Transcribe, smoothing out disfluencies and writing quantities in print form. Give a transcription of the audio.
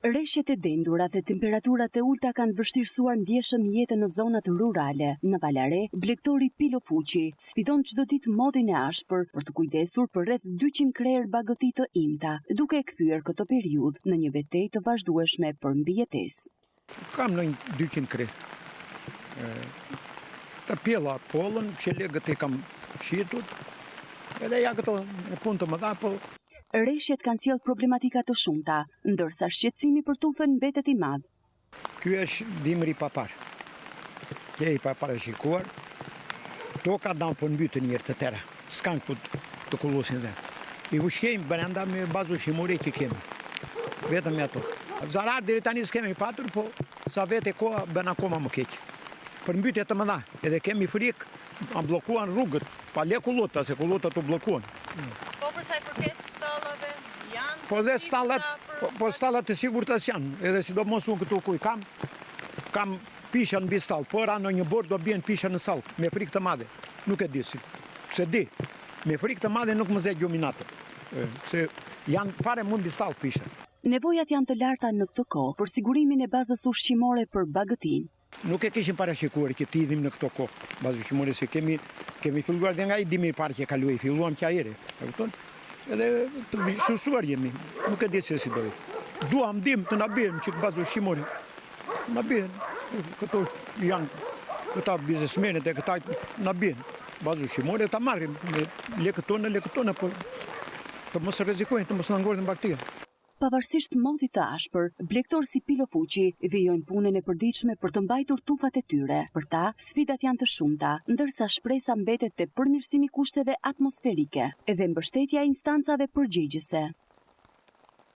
Rreshtet e dendura dhe temperaturat e ulta kanë vështirësuar ndjeshëm jetën në zonat rurale. Në Valare, blegtori Pilo Fuqi sfidon çdo ditë modin e ashpër për të kujdesur për rreth 200 krerë bagëti të imta, duke e kthyer këtë periudhë në një betejë të vazhdueshme për mbijetesë. Kam në 200 krerë. Të pjella pollën, qelegët e kam shitur, edhe ja këto në punë të mëdha, po. Rreshtet kanë sjellë problematika të shumta, ndërsa shqetësimi për tufën mbetet i madh. Ky është dimri pa parë. Që i pa parashikuar, toka dan po mbytën njërë të tëra. S'kan ku të kullosin dhe. I ushqejmë brenda me bazë ushqimore që kemi. Vetëm ato. Zarar deri tani s'kemi patur, po sa vete koha bën akoma më keq. Për mbytje të mëdha, edhe kemi frikë, a bllokuan rrugët, pa le kullota, se kullotat u bllokuan. Po për sa i përket stallave, janë? Po dhe stallat e sigurtas janë, edhe sidomos unë këtu ku i kam pisha mbi stall, po ra në një bord do bien pisha në stall, me frikë të madhe. Nuk e di se di. Me frikë të madhe nuk më zë gjumi natën. Se janë fare mund mbi stall pisha. Nevojat janë të larta në këtë kohë për sigurimin e bazës ushqimore për bagëtin. Nuk e kishim parashikuar që të idhim në këto kohë, bazë ushqimore, se kemi filluar dhe nga i dimri parë që kaluaj, filluam që ajere, e kupton? Edhe të vishësuar jemi, nuk e di se si dojë. Duam dim të na bëjmë që bazë ushqimore, na bëjmë, këto janë, këta biznesmenet e këta na bëjmë, bazë ushqimore ta marrim, me lekët tonë, po të mos rrezikojnë, të mos na ngordhin bakteria. Pavarësisht modit të ashpër, blegtor si Pilo Fuqi vijojnë punën e përditshme për të mbajtur tufat e tyre. Për ta, sfidat janë të shumta, ndërsa shpresa mbetet te përmirësimi kushteve atmosferike edhe mbështetja e instancave përgjegjëse.